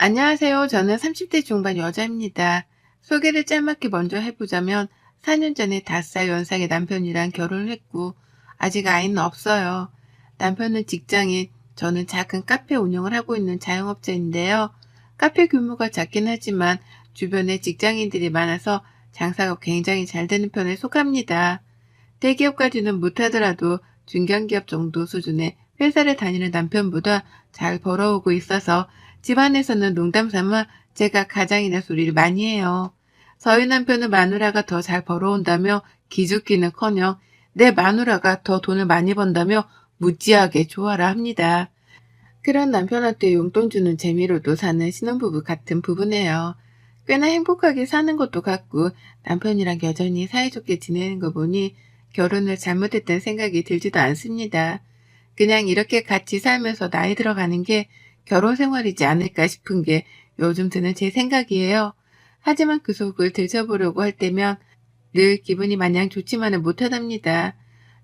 안녕하세요. 저는 30대 중반 여자입니다. 소개를 짤막히 먼저 해보자면 4년 전에 5살 연상의 남편이랑 결혼을 했고 아직 아이는 없어요. 남편은 직장인, 저는 작은 카페 운영을 하고 있는 자영업자인데요. 카페 규모가 작긴 하지만 주변에 직장인들이 많아서 장사가 굉장히 잘 되는 편에 속합니다. 대기업까지는 못하더라도 중견기업 정도 수준의 회사를 다니는 남편보다 잘 벌어오고 있어서 집안에서는 농담 삼아 제가 가장이라 소리를 많이 해요. 저희 남편은 마누라가 더 잘 벌어온다며 기죽기는커녕 내 마누라가 더 돈을 많이 번다며 무지하게 좋아라 합니다. 그런 남편한테 용돈 주는 재미로도 사는 신혼부부 같은 부부네요. 꽤나 행복하게 사는 것도 같고 남편이랑 여전히 사이좋게 지내는 거 보니 결혼을 잘못했다는 생각이 들지도 않습니다. 그냥 이렇게 같이 살면서 나이 들어가는 게 결혼 생활이지 않을까 싶은 게 요즘 드는 제 생각이에요. 하지만 그 속을 들춰보려고 할 때면 늘 기분이 마냥 좋지만은 못하답니다.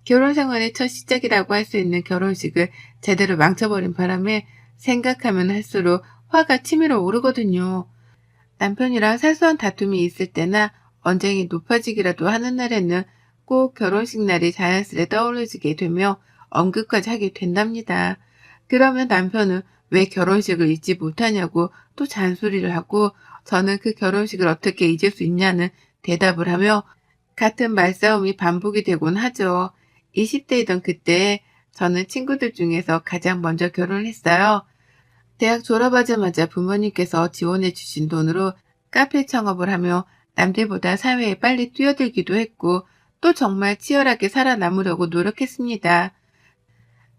결혼 생활의 첫 시작이라고 할 수 있는 결혼식을 제대로 망쳐버린 바람에 생각하면 할수록 화가 치밀어 오르거든요. 남편이랑 사소한 다툼이 있을 때나 언쟁이 높아지기라도 하는 날에는 꼭 결혼식 날이 자연스레 떠오르게 되며 언급까지 하게 된답니다. 그러면 남편은 왜 결혼식을 잊지 못하냐고 또 잔소리를 하고 저는 그 결혼식을 어떻게 잊을 수 있냐는 대답을 하며 같은 말싸움이 반복이 되곤 하죠. 20대이던 그때 저는 친구들 중에서 가장 먼저 결혼을 했어요. 대학 졸업하자마자 부모님께서 지원해 주신 돈으로 카페 창업을 하며 남들보다 사회에 빨리 뛰어들기도 했고 또 정말 치열하게 살아남으려고 노력했습니다.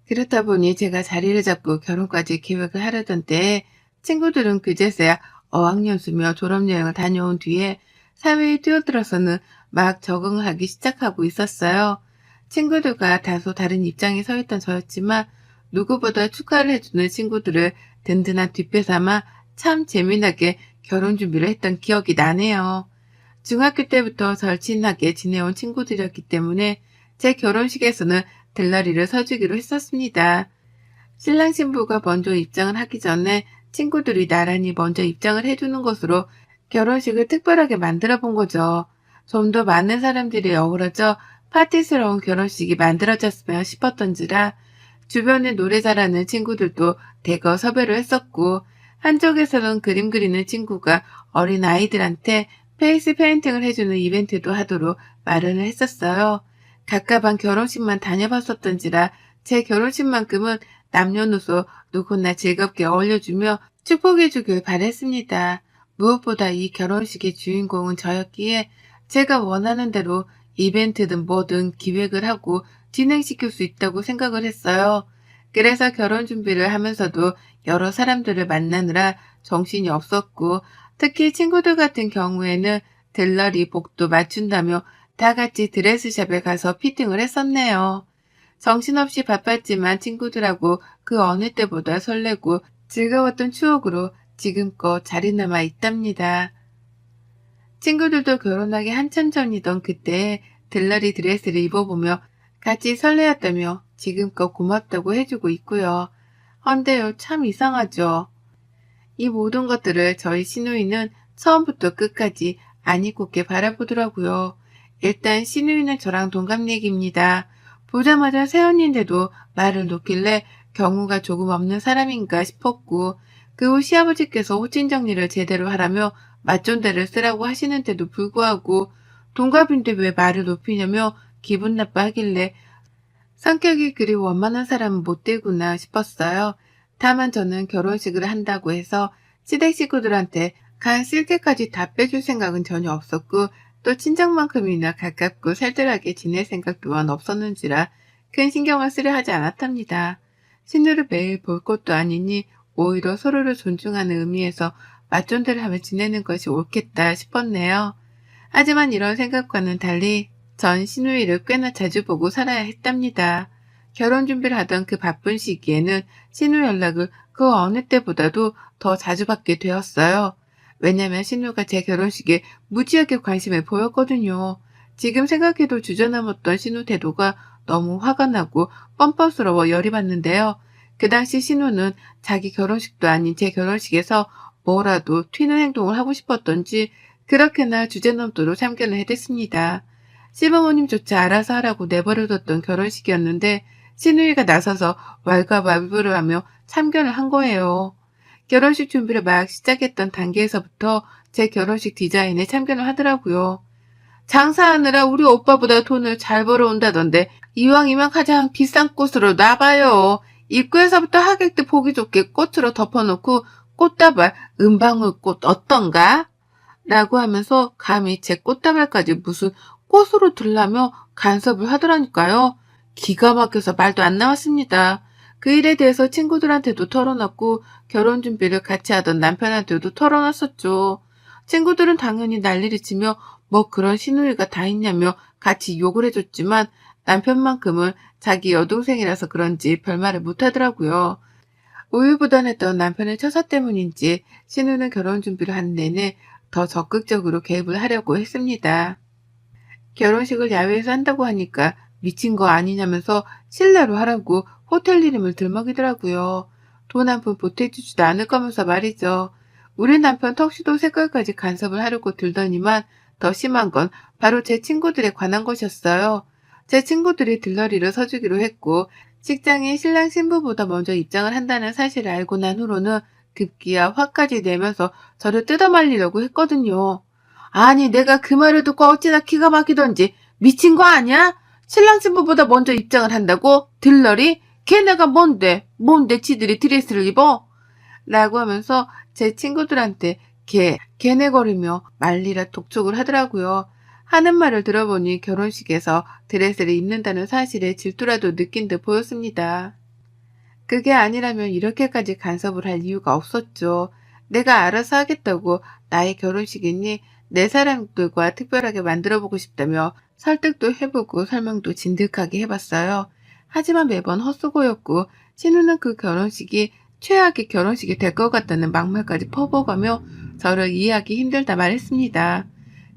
그렇다 보니 제가 자리를 잡고 결혼까지 계획을 하려던 때에 친구들은 그제서야 어학연수며 졸업여행을 다녀온 뒤에 사회에 뛰어들어서는 막 적응하기 시작하고 있었어요. 친구들과 다소 다른 입장에 서 있던 저였지만 누구보다 축하를 해주는 친구들을 든든한 뒷배 삼아 참 재미나게 결혼 준비를 했던 기억이 나네요. 중학교 때부터 절친하게 지내온 친구들이었기 때문에 제 결혼식에서는 들러리를 서주기로 했었습니다. 신랑 신부가 먼저 입장을 하기 전에 친구들이 나란히 먼저 입장을 해주는 것으로 결혼식을 특별하게 만들어 본 거죠. 좀 더 많은 사람들이 어우러져 파티스러운 결혼식이 만들어졌으면 싶었던지라 주변에 노래 잘하는 친구들도 대거 섭외를 했었고 한쪽에서는 그림 그리는 친구가 어린 아이들한테 페이스 페인팅을 해주는 이벤트도 하도록 마련을 했었어요. 갑갑한 결혼식만 다녀봤었던지라 제 결혼식만큼은 남녀노소 누구나 즐겁게 어울려주며 축복해주길 바랬습니다. 무엇보다 이 결혼식의 주인공은 저였기에 제가 원하는 대로 이벤트든 뭐든 기획을 하고 진행시킬 수 있다고 생각을 했어요. 그래서 결혼 준비를 하면서도 여러 사람들을 만나느라 정신이 없었고 특히 친구들 같은 경우에는 들러리 복도 맞춘다며 다 같이 드레스샵에 가서 피팅을 했었네요. 정신없이 바빴지만 친구들하고 그 어느 때보다 설레고 즐거웠던 추억으로 지금껏 자리 남아 있답니다. 친구들도 결혼하기 한참 전이던 그때 들러리 드레스를 입어보며 같이 설레었다며 지금껏 고맙다고 해주고 있고요. 헌데요, 참 이상하죠. 이 모든 것들을 저희 시누이는 처음부터 끝까지 안 잊고게 바라보더라고요. 일단 시누이는 저랑 동갑내기입니다. 보자마자 새언니인데도 말을 놓길래 경우가 조금 없는 사람인가 싶었고 그 후 시아버지께서 호칭 정리를 제대로 하라며 맞존대를 쓰라고 하시는데도 불구하고 동갑인데 왜 말을 높이냐며 기분 나빠하길래 성격이 그리 원만한 사람은 못 되구나 싶었어요. 다만 저는 결혼식을 한다고 해서 시댁 식구들한테 간 쓸개까지 다 빼줄 생각은 전혀 없었고 또 친정만큼이나 가깝고 살뜰하게 지낼 생각 또한 없었는지라 큰 신경을 쓰려 하지 않았답니다. 신우를 매일 볼 것도 아니니 오히려 서로를 존중하는 의미에서 맞존대를 하며 지내는 것이 옳겠다 싶었네요. 하지만 이런 생각과는 달리 전 시누이를 꽤나 자주 보고 살아야 했답니다. 결혼 준비를 하던 그 바쁜 시기에는 시누 연락을 그 어느 때보다도 더 자주 받게 되었어요. 왜냐면 시누가 제 결혼식에 무지하게 관심을 보였거든요. 지금 생각해도 주저넘었던 시누 태도가 너무 화가 나고 뻔뻔스러워 열이 받는데요. 그 당시 신우는 자기 결혼식도 아닌 제 결혼식에서 뭐라도 튀는 행동을 하고 싶었던지 그렇게나 주제넘도록 참견을 해댔습니다. 시부모님조차 알아서 하라고 내버려뒀던 결혼식이었는데 시누이가 나서서 왈가왈부를 하며 참견을 한 거예요. 결혼식 준비를 막 시작했던 단계에서부터 제 결혼식 디자인에 참견을 하더라고요. 장사하느라 우리 오빠보다 돈을 잘 벌어온다던데 이왕이면 가장 비싼 꽃으로 놔봐요. 입구에서부터 하객들 보기 좋게 꽃으로 덮어놓고 꽃다발, 은방울꽃 어떤가? 라고 하면서 감히 제 꽃다발까지 무슨 꽃으로 들라며 간섭을 하더라니까요. 기가 막혀서 말도 안 나왔습니다. 그 일에 대해서 친구들한테도 털어놨고 결혼 준비를 같이 하던 남편한테도 털어놨었죠. 친구들은 당연히 난리를 치며 뭐 그런 시누이가 다 있냐며 같이 욕을 해줬지만 남편만큼은 자기 여동생이라서 그런지 별말을 못하더라고요. 우유부단했던 남편의 처사 때문인지 신우는 결혼 준비를 하는 내내 더 적극적으로 개입을 하려고 했습니다. 결혼식을 야외에서 한다고 하니까 미친 거 아니냐면서 실내로 하라고 호텔 이름을 들먹이더라고요. 돈 한 푼 보태주지도 않을 거면서 말이죠. 우리 남편 턱시도 색깔까지 간섭을 하려고 들더니만 더 심한 건 바로 제 친구들에 관한 것이었어요. 제 친구들이 들러리를 서주기로 했고 식장에 신랑 신부보다 먼저 입장을 한다는 사실을 알고 난 후로는 급기야 화까지 내면서 저를 뜯어말리려고 했거든요. 아니 내가 그 말을 듣고 어찌나 기가 막히던지 미친 거 아니야? 신랑 신부보다 먼저 입장을 한다고? 들러리? 걔네가 뭔데 지들이 드레스를 입어? 라고 하면서 제 친구들한테 걔네거리며 말리라 독촉을 하더라고요. 하는 말을 들어보니 결혼식에서 드레스를 입는다는 사실에 질투라도 느낀 듯 보였습니다. 그게 아니라면 이렇게까지 간섭을 할 이유가 없었죠. 내가 알아서 하겠다고 나의 결혼식이니 내 사람들과 특별하게 만들어보고 싶다며 설득도 해보고 설명도 진득하게 해봤어요. 하지만 매번 헛수고였고 신우는 그 결혼식이 최악의 결혼식이 될 것 같다는 막말까지 퍼부어가며 저를 이해하기 힘들다 말했습니다.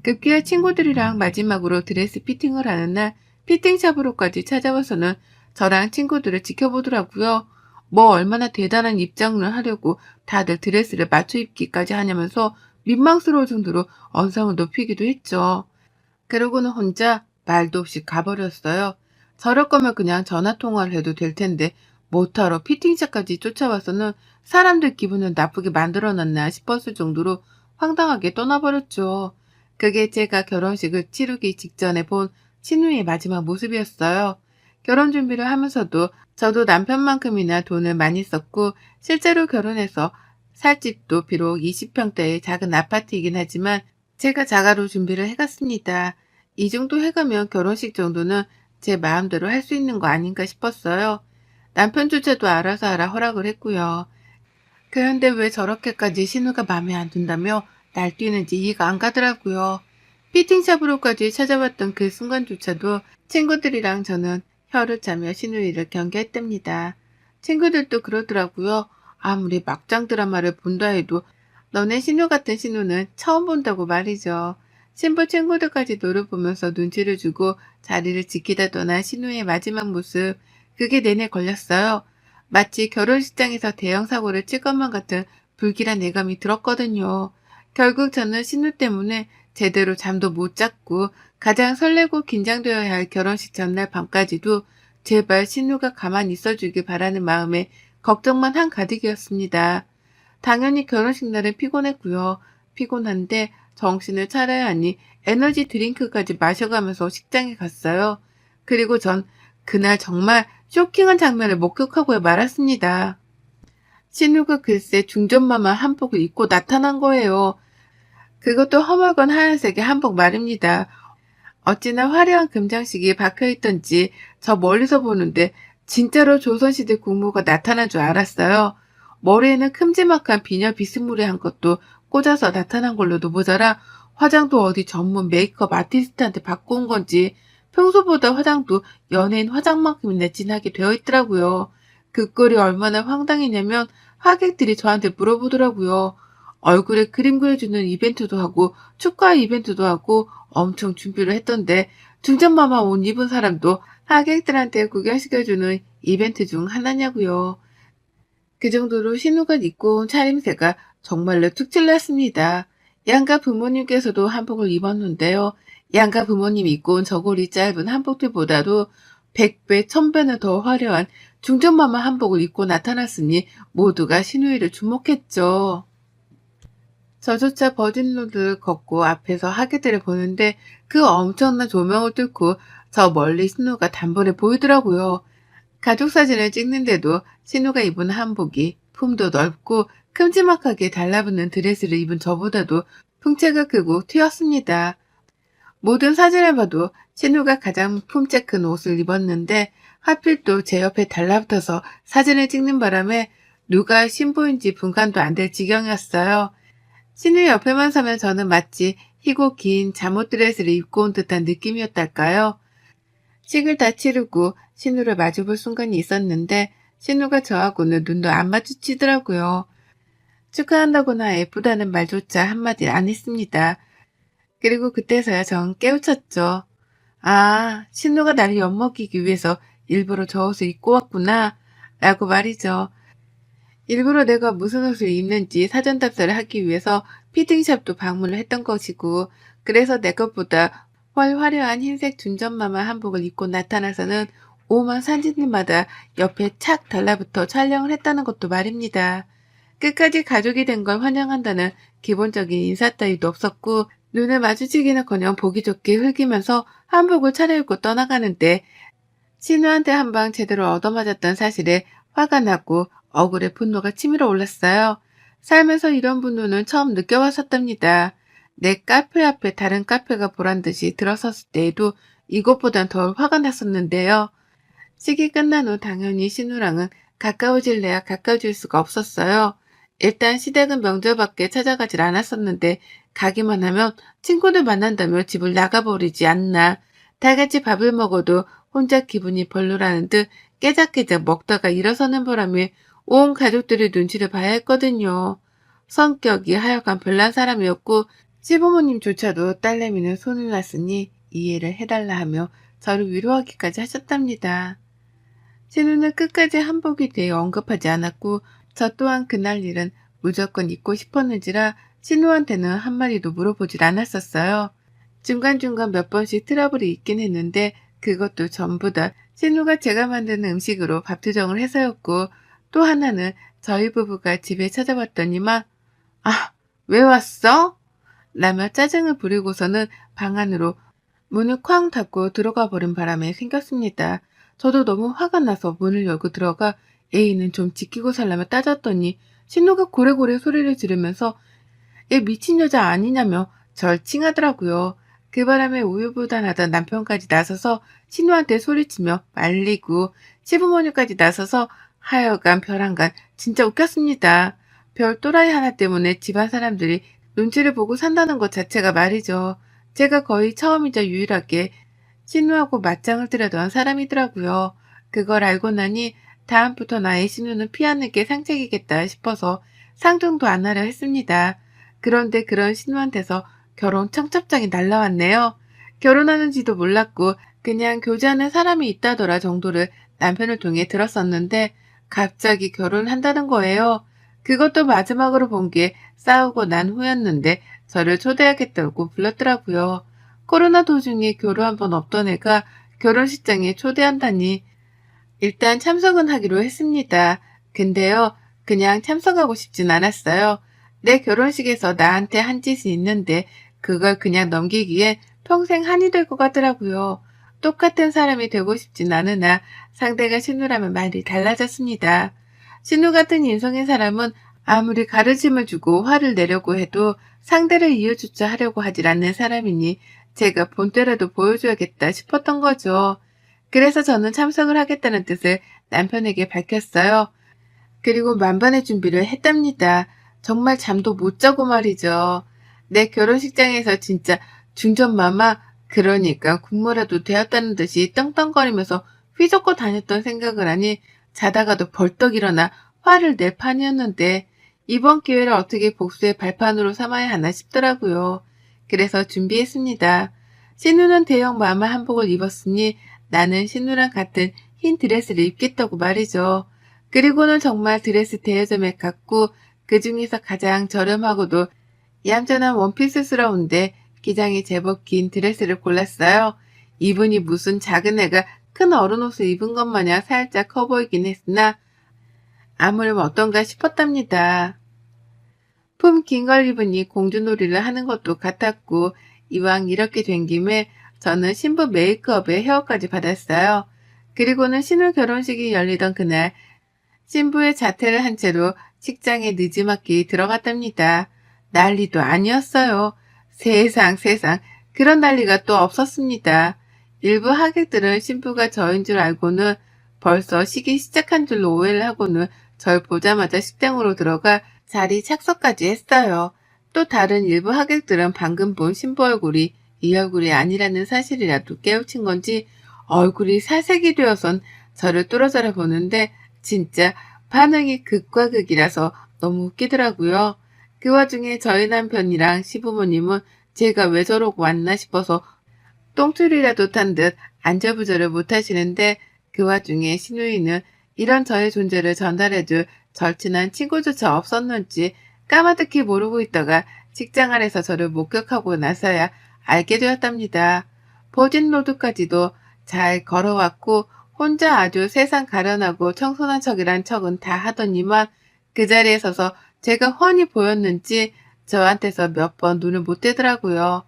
급기야 친구들이랑 마지막으로 드레스 피팅을 하는 날 피팅샵으로까지 찾아와서는 저랑 친구들을 지켜보더라고요. 뭐 얼마나 대단한 입장을 하려고 다들 드레스를 맞춰 입기까지 하냐면서 민망스러울 정도로 언성을 높이기도 했죠. 그러고는 혼자 말도 없이 가버렸어요. 저럴 거면 그냥 전화통화를 해도 될 텐데 못하러 피팅샵까지 쫓아와서는 사람들 기분을 나쁘게 만들어놨나 싶었을 정도로 황당하게 떠나버렸죠. 그게 제가 결혼식을 치르기 직전에 본 신우의 마지막 모습이었어요. 결혼 준비를 하면서도 저도 남편만큼이나 돈을 많이 썼고 실제로 결혼해서 살 집도 비록 20평대의 작은 아파트이긴 하지만 제가 자가로 준비를 해갔습니다. 이 정도 해가면 결혼식 정도는 제 마음대로 할 수 있는 거 아닌가 싶었어요. 남편조차도 알아서 하라 허락을 했고요. 그런데 왜 저렇게까지 신우가 마음에 안 든다며 날뛰는지 이해가 안 가더라고요. 피팅샵으로까지 찾아왔던 그 순간조차도 친구들이랑 저는 혀를 차며 신우이를 경계했답니다. 친구들도 그러더라고요. 아무리 막장 드라마를 본다 해도 너네 신우 같은 신우는 처음 본다고 말이죠. 신부 친구들까지 노려보면서 눈치를 주고 자리를 지키다 떠난 신우의 마지막 모습, 그게 내내 걸렸어요. 마치 결혼식장에서 대형 사고를 칠 것만 같은 불길한 예감이 들었거든요. 결국 저는 신우 때문에 제대로 잠도 못 잤고 가장 설레고 긴장되어야 할 결혼식 전날 밤까지도 제발 신우가 가만히 있어주길 바라는 마음에 걱정만 한가득이었습니다. 당연히 결혼식 날은 피곤했고요. 피곤한데 정신을 차려야 하니 에너지 드링크까지 마셔가면서 식장에 갔어요. 그리고 전 그날 정말 쇼킹한 장면을 목격하고 말았습니다. 신우가 글쎄 중전마마 한복을 입고 나타난 거예요. 그것도 허물건 하얀색의 한복 말입니다. 어찌나 화려한 금장식이 박혀있던지 저 멀리서 보는데 진짜로 조선시대 국모가 나타난 줄 알았어요. 머리에는 큼지막한 비녀 비스무리한 것도 꽂아서 나타난 걸로도 모자라 화장도 어디 전문 메이크업 아티스트한테 받고 온 건지 평소보다 화장도 연예인 화장만큼이나 진하게 되어 있더라고요. 그 꼴이 얼마나 황당했냐면 하객들이 저한테 물어보더라고요. 얼굴에 그림 그려주는 이벤트도 하고 축하 이벤트도 하고 엄청 준비를 했던데 중전마마 옷 입은 사람도 하객들한테 구경시켜주는 이벤트 중 하나냐고요. 그 정도로 신우가 입고 온 차림새가 정말로 툭 찔렸습니다. 양가 부모님께서도 한복을 입었는데요. 양가 부모님이 입고 온 저고리 짧은 한복들보다도 100배, 1000배는 더 화려한 중전마마 한복을 입고 나타났으니 모두가 신우이를 주목했죠. 저조차 버진로드를 걷고 앞에서 하객들을 보는데 그 엄청난 조명을 뚫고 저 멀리 신우가 단번에 보이더라고요. 가족 사진을 찍는데도 신우가 입은 한복이 품도 넓고 큼지막하게 달라붙는 드레스를 입은 저보다도 풍채가 크고 튀었습니다. 모든 사진을 봐도 신우가 가장 품째 큰 옷을 입었는데 하필 또 제 옆에 달라붙어서 사진을 찍는 바람에 누가 신부인지 분간도 안 될 지경이었어요. 신우 옆에만 서면 저는 마치 희고 긴 잠옷 드레스를 입고 온 듯한 느낌이었달까요? 식을 다 치르고 신우를 마주볼 순간이 있었는데 신우가 저하고는 눈도 안 마주치더라고요. 축하한다거나 예쁘다는 말조차 한마디 안 했습니다. 그리고 그때서야 전 깨우쳤죠. 아, 신우가 나를 엿먹이기 위해서 일부러 저 옷을 입고 왔구나 라고 말이죠. 일부러 내가 무슨 옷을 입는지 사전 답사를 하기 위해서 피팅샵도 방문을 했던 것이고, 그래서 내 것보다 훨 화려한 흰색 준전마마 한복을 입고 나타나서는 오만 사진들마다 옆에 착 달라붙어 촬영을 했다는 것도 말입니다. 끝까지 가족이 된 걸 환영한다는 기본적인 인사 따위도 없었고, 눈을 마주치기는커녕 보기 좋게 흘기면서 한복을 차려입고 떠나가는데 신우한테 한 방 제대로 얻어맞았던 사실에 화가 나고 억울해 분노가 치밀어 올랐어요. 살면서 이런 분노는 처음 느껴봤었답니다. 내 카페 앞에 다른 카페가 보란듯이 들어섰을 때에도 이것보단 덜 화가 났었는데요. 식이 끝난 후 당연히 신우랑은 가까워질래야 가까워질 수가 없었어요. 일단 시댁은 명절밖에 찾아가질 않았었는데 가기만 하면 친구들 만난다며 집을 나가버리지 않나. 다 같이 밥을 먹어도 혼자 기분이 별로라는 듯 깨작깨작 먹다가 일어서는 바람에 온 가족들의 눈치를 봐야 했거든요. 성격이 하여간 별난 사람이었고 시부모님조차도 딸내미는 손을 놨으니 이해를 해달라 하며 저를 위로하기까지 하셨답니다. 신우는 끝까지 한복에 대해 언급하지 않았고 저 또한 그날 일은 무조건 입고 싶었는지라 신우한테는 한마디도 물어보질 않았었어요. 중간중간 몇 번씩 트러블이 있긴 했는데 그것도 전부 다 신우가 제가 만드는 음식으로 밥 투정을 해서였고, 또 하나는 저희 부부가 집에 찾아왔더니만 아, 왜 왔어? 라며 짜증을 부리고서는 방 안으로 문을 쾅 닫고 들어가 버린 바람에 생겼습니다. 저도 너무 화가 나서 문을 열고 들어가 애인은 좀 지키고 살라며 따졌더니 신우가 고래고래 소리를 지르면서 얘 미친 여자 아니냐며 절 칭하더라고요. 그 바람에 우유부단하던 남편까지 나서서 신우한테 소리치며 말리고 시부모님까지 나서서 하여간 별한간 진짜 웃겼습니다. 별 또라이 하나 때문에 집안 사람들이 눈치를 보고 산다는 것 자체가 말이죠. 제가 거의 처음이자 유일하게 신우하고 맞짱을 뜨려던 사람이더라고요. 그걸 알고 나니 다음부터 나의 신우는 피하는 게 상책이겠다 싶어서 상종도 안 하려 했습니다. 그런데 그런 신우한테서 결혼 청첩장이 날라왔네요. 결혼하는지도 몰랐고 그냥 교제하는 사람이 있다더라 정도를 남편을 통해 들었었는데 갑자기 결혼한다는 거예요. 그것도 마지막으로 본 게 싸우고 난 후였는데 저를 초대하겠다고 불렀더라고요. 코로나 도중에 교류 한 번 없던 애가 결혼식장에 초대한다니. 일단 참석은 하기로 했습니다. 근데요, 그냥 참석하고 싶진 않았어요. 내 결혼식에서 나한테 한 짓이 있는데 그걸 그냥 넘기기에 평생 한이 될 것 같더라고요. 똑같은 사람이 되고 싶진 않으나 상대가 신우라면 말이 달라졌습니다. 신우 같은 인성의 사람은 아무리 가르침을 주고 화를 내려고 해도 상대를 이해조차 하려고 하질 않는 사람이니 제가 본때라도 보여줘야겠다 싶었던 거죠. 그래서 저는 참석을 하겠다는 뜻을 남편에게 밝혔어요. 그리고 만반의 준비를 했답니다. 정말 잠도 못 자고 말이죠. 내 결혼식장에서 진짜 중전마마, 그러니까 국모라도 되었다는 듯이 떵떵거리면서 휘젓고 다녔던 생각을 하니 자다가도 벌떡 일어나 화를 낼 판이었는데 이번 기회를 어떻게 복수의 발판으로 삼아야 하나 싶더라고요. 그래서 준비했습니다. 신우는 대형 마마 한복을 입었으니 나는 신우랑 같은 흰 드레스를 입겠다고 말이죠. 그리고는 정말 드레스 대여점에 갔고 그 중에서 가장 저렴하고도 얌전한 원피스스러운데 기장이 제법 긴 드레스를 골랐어요. 이분이 무슨 작은 애가 큰 어른 옷을 입은 것 마냥 살짝 커 보이긴 했으나 아무렴 어떤가 싶었답니다. 품 긴 걸 입으니 공주놀이를 하는 것도 같았고 이왕 이렇게 된 김에 저는 신부 메이크업에 헤어까지 받았어요. 그리고는 신우 결혼식이 열리던 그날 신부의 자태를 한 채로 식장에 늦지막히 들어갔답니다. 난리도 아니었어요. 세상 세상 그런 난리가 또 없었습니다. 일부 하객들은 신부가 저인 줄 알고는 벌써 시기 시작한 줄로 오해를 하고는 절 보자마자 식장으로 들어가 자리 착석까지 했어요. 또 다른 일부 하객들은 방금 본 신부 얼굴이 이 얼굴이 아니라는 사실이라도 깨우친 건지 얼굴이 살색이 되어선 저를 뚫어져라 보는데 진짜 반응이 극과 극이라서 너무 웃기더라고요. 그 와중에 저희 남편이랑 시부모님은 제가 왜 저러고 왔나 싶어서 똥줄이라도 탄 듯 안절부절을 못하시는데 그 와중에 신우이는 이런 저의 존재를 전달해줄 절친한 친구조차 없었는지 까마득히 모르고 있다가 식장 안에서 저를 목격하고 나서야 알게 되었답니다. 버진로드까지도 잘 걸어왔고 혼자 아주 세상 가련하고 청순한 척이란 척은 다 하더니만 그 자리에 서서 제가 훤히 보였는지 저한테서 몇 번 눈을 못 떼더라고요.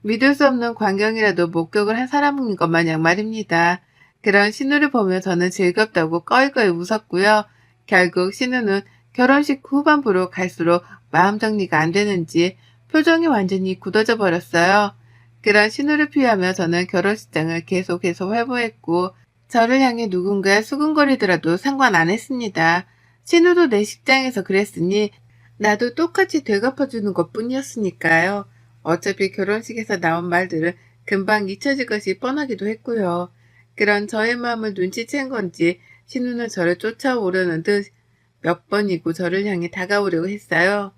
믿을 수 없는 광경이라도 목격을 한 사람인 것 마냥 말입니다. 그런 신우를 보며 저는 즐겁다고 꺼이꺼이 웃었고요. 결국 신우는 결혼식 후반부로 갈수록 마음 정리가 안 되는지 표정이 완전히 굳어져 버렸어요. 그런 신우를 피하며 저는 결혼식장을 계속해서 회보했고 저를 향해 누군가 수근거리더라도 상관 안 했습니다. 신우도 내 식장에서 그랬으니 나도 똑같이 되갚아주는 것뿐이었으니까요. 어차피 결혼식에서 나온 말들은 금방 잊혀질 것이 뻔하기도 했고요. 그런 저의 마음을 눈치챈 건지 신우는 저를 쫓아오려는 듯 몇 번이고 저를 향해 다가오려고 했어요.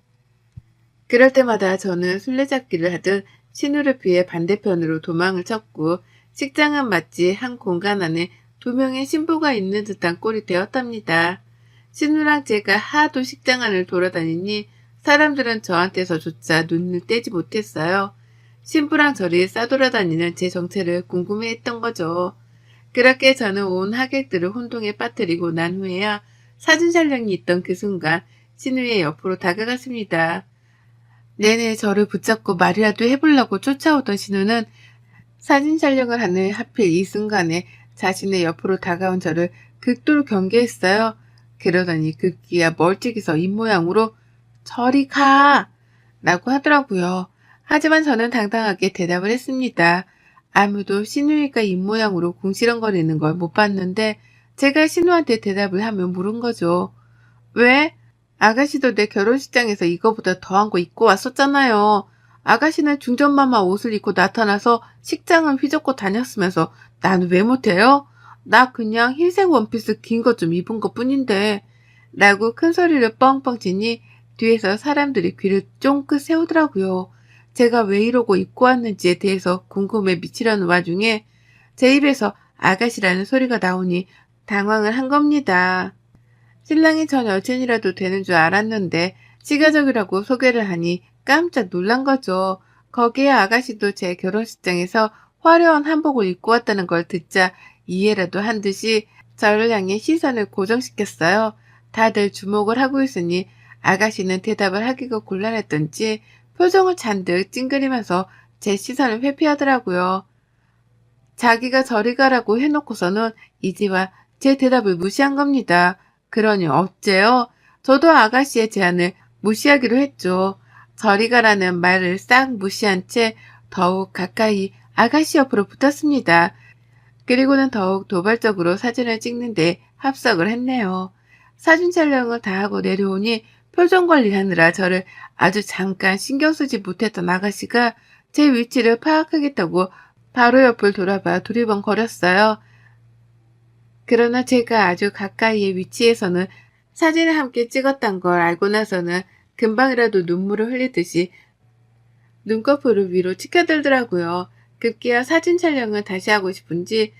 그럴 때마다 저는 술래잡기를 하듯 신우를 피해 반대편으로 도망을 쳤고 식장은 마치 한 공간 안에 두 명의 신부가 있는 듯한 꼴이 되었답니다. 신우랑 제가 하도 식장 안을 돌아다니니 사람들은 저한테서조차 눈을 떼지 못했어요. 신부랑 저리 싸돌아다니는 제 정체를 궁금해했던 거죠. 그렇게 저는 온 하객들을 혼동에 빠뜨리고 난 후에야 사진 촬영이 있던 그 순간 신우의 옆으로 다가갔습니다. 내내 저를 붙잡고 말이라도 해보려고 쫓아오던 신우는 사진 촬영을 하는 하필 이 순간에 자신의 옆으로 다가온 저를 극도로 경계했어요. 그러더니 급기야 멀찍이서 입모양으로 저리 가! 라고 하더라고요. 하지만 저는 당당하게 대답을 했습니다. 아무도 신우이가 입모양으로 궁시렁거리는 걸 못 봤는데 제가 신우한테 대답을 하면 물은 거죠. 왜? 아가씨도 내 결혼식장에서 이거보다 더한 거 입고 왔었잖아요. 아가씨는 중전마마 옷을 입고 나타나서 식장을 휘젓고 다녔으면서 나는 왜 못해요? 나 그냥 흰색 원피스 긴 거 좀 입은 것 뿐인데 라고 큰 소리를 뻥뻥 치니 뒤에서 사람들이 귀를 쫑긋 세우더라고요. 제가 왜 이러고 입고 왔는지에 대해서 궁금해 미치려는 와중에 제 입에서 아가씨라는 소리가 나오니 당황을 한 겁니다. 신랑이 전 여친이라도 되는 줄 알았는데 시가족이라고 소개를 하니 깜짝 놀란 거죠. 거기에 아가씨도 제 결혼식장에서 화려한 한복을 입고 왔다는 걸 듣자 이해라도 한 듯이 저를 향해 시선을 고정시켰어요. 다들 주목을 하고 있으니 아가씨는 대답을 하기가 곤란했던지 표정을 잔뜩 찡그리면서 제 시선을 회피하더라고요. 자기가 저리 가라고 해놓고서는 이제와 제 대답을 무시한 겁니다. 그러니 어째요? 저도 아가씨의 제안을 무시하기로 했죠. 저리 가라는 말을 싹 무시한 채 더욱 가까이 아가씨 옆으로 붙었습니다. 그리고는 더욱 도발적으로 사진을 찍는데 합석을 했네요. 사진 촬영을 다 하고 내려오니 표정 관리하느라 저를 아주 잠깐 신경 쓰지 못했던 아가씨가 제 위치를 파악하겠다고 바로 옆을 돌아봐 두리번거렸어요. 그러나 제가 아주 가까이의 위치에서는 사진을 함께 찍었단 걸 알고 나서는 금방이라도 눈물을 흘리듯이 눈꺼풀을 위로 치켜들더라고요. 급기야 사진 촬영을 다시 하고 싶은지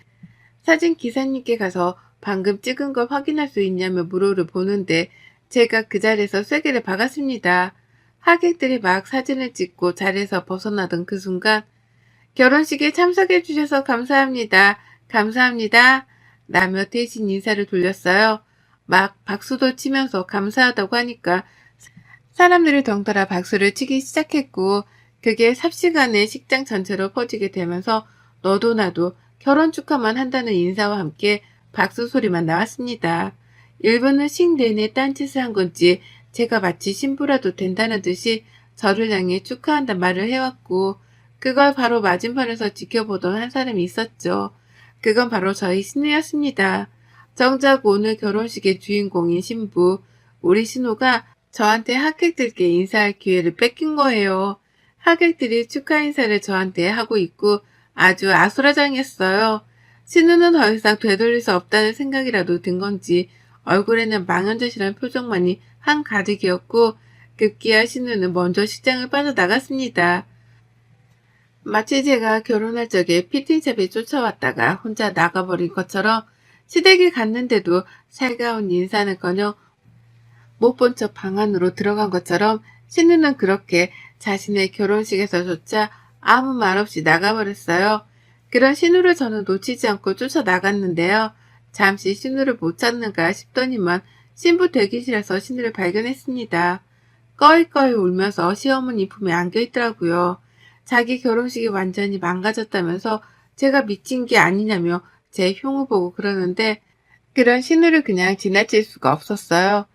사진 기사님께 가서 방금 찍은 걸 확인할 수 있냐며 물어를 보는데 제가 그 자리에서 쐐기를 박았습니다. 하객들이 막 사진을 찍고 자리에서 벗어나던 그 순간 결혼식에 참석해 주셔서 감사합니다. 감사합니다. 라며 대신 인사를 돌렸어요. 막 박수도 치면서 감사하다고 하니까 사람들이 덩달아 박수를 치기 시작했고 그게 삽시간에 식장 전체로 퍼지게 되면서 너도 나도 결혼 축하만 한다는 인사와 함께 박수 소리만 나왔습니다. 일본은 식 내내 딴짓을 한 건지 제가 마치 신부라도 된다는 듯이 저를 향해 축하한다 말을 해왔고 그걸 바로 맞은편에서 지켜보던 한 사람이 있었죠. 그건 바로 저희 신우였습니다. 정작 오늘 결혼식의 주인공인 신부, 우리 신우가 저한테 하객들께 인사할 기회를 뺏긴 거예요. 하객들이 축하 인사를 저한테 하고 있고 아주 아수라장했어요. 신우는 더 이상 되돌릴 수 없다는 생각이라도 든 건지 얼굴에는 망연자실한 표정만이 한가득이었고 급기야 신우는 먼저 식장을 빠져나갔습니다. 마치 제가 결혼할 적에 피팅샵에 쫓아왔다가 혼자 나가버린 것처럼 시댁에 갔는데도 살가운 인사는커녕 못 본 척 방 안으로 들어간 것처럼 신우는 그렇게 자신의 결혼식에서조차 아무 말 없이 나가버렸어요. 그런 신우를 저는 놓치지 않고 쫓아나갔는데요. 잠시 신우를 못 찾는가 싶더니만 신부 대기실에서 신우를 발견했습니다. 꺼이꺼이 울면서 시어머니 품에 안겨있더라고요. 자기 결혼식이 완전히 망가졌다면서 제가 미친 게 아니냐며 제 흉을 보고 그러는데 그런 신우를 그냥 지나칠 수가 없었어요.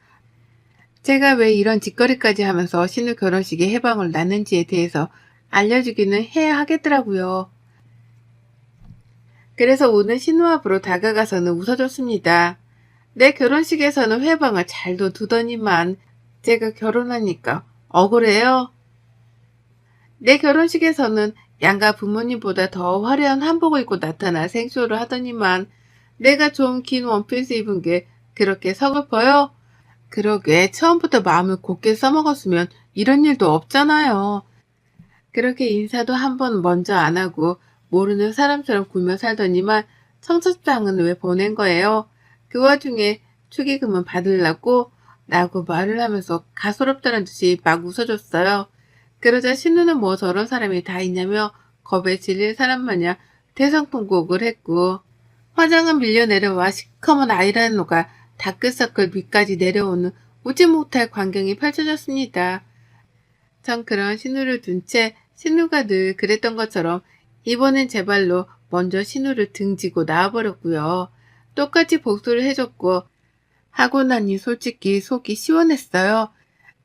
제가 왜 이런 짓거리까지 하면서 신우 결혼식에 해방을 났는지에 대해서 알려주기는 해야 하겠더라고요. 그래서 오늘 신우 앞으로 다가가서는 웃어줬습니다. 내 결혼식에서는 회방을 잘도 두더니만 제가 결혼하니까 억울해요. 내 결혼식에서는 양가 부모님보다 더 화려한 한복을 입고 나타나 생쇼를 하더니만 내가 좀 긴 원피스 입은 게 그렇게 서글퍼요? 그러게 처음부터 마음을 곧게 써먹었으면 이런 일도 없잖아요. 그렇게 인사도 한 번 먼저 안 하고 모르는 사람처럼 굴며 살더니만 청첩장은 왜 보낸 거예요? 그 와중에 축의금은 받으려고? 라고 말을 하면서 가소롭다는 듯이 막 웃어줬어요. 그러자 신우는 뭐 저런 사람이 다 있냐며 겁에 질릴 사람 마냥 대성통곡을 했고 화장은 밀려 내려와 시커먼 아이라이너가 다크서클 밑까지 내려오는 웃지 못할 광경이 펼쳐졌습니다. 전 그런 신우를 둔 채 신우가 늘 그랬던 것처럼 이번엔 제 발로 먼저 신우를 등지고 나와버렸고요. 똑같이 복수를 해줬고 하고 나니 솔직히 속이 시원했어요.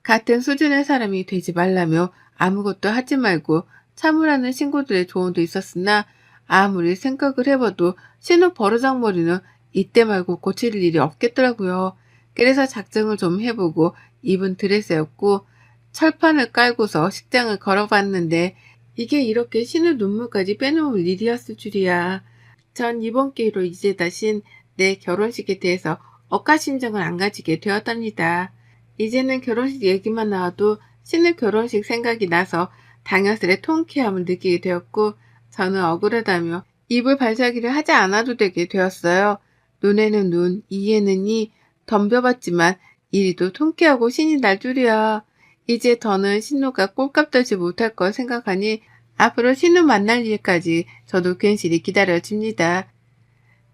같은 수준의 사람이 되지 말라며 아무것도 하지 말고 참으라는 신고들의 조언도 있었으나 아무리 생각을 해봐도 신우 버르장머리는 이때 말고 고칠 일이 없겠더라고요. 그래서 작정을 좀 해보고 입은 드레스였고 철판을 깔고서 식장을 걸어봤는데 이게 이렇게 신우 눈물까지 빼놓을 일이었을 줄이야. 전 이번 기회로 이제 다신 내 결혼식에 대해서 억가심정을 안 가지게 되었답니다. 이제는 결혼식 얘기만 나와도 신우 결혼식 생각이 나서 당연스레 통쾌함을 느끼게 되었고 저는 억울하다며 입을 발차기를 하지 않아도 되게 되었어요. 눈에는 눈, 이에는 이 덤벼봤지만 이리도 통쾌하고 신이 날 줄이야. 이제 더는 신우가 꼴값 떨지 못할 걸 생각하니 앞으로 신우 만날 일까지 저도 괜시리 기다려집니다.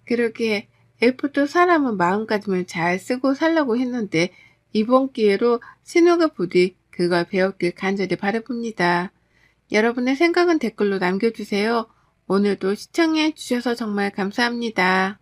그러게 애프터 사람은 마음가짐을 잘 쓰고 살라고 했는데 이번 기회로 신우가 부디 그걸 배웠길 간절히 바라봅니다. 여러분의 생각은 댓글로 남겨주세요. 오늘도 시청해 주셔서 정말 감사합니다.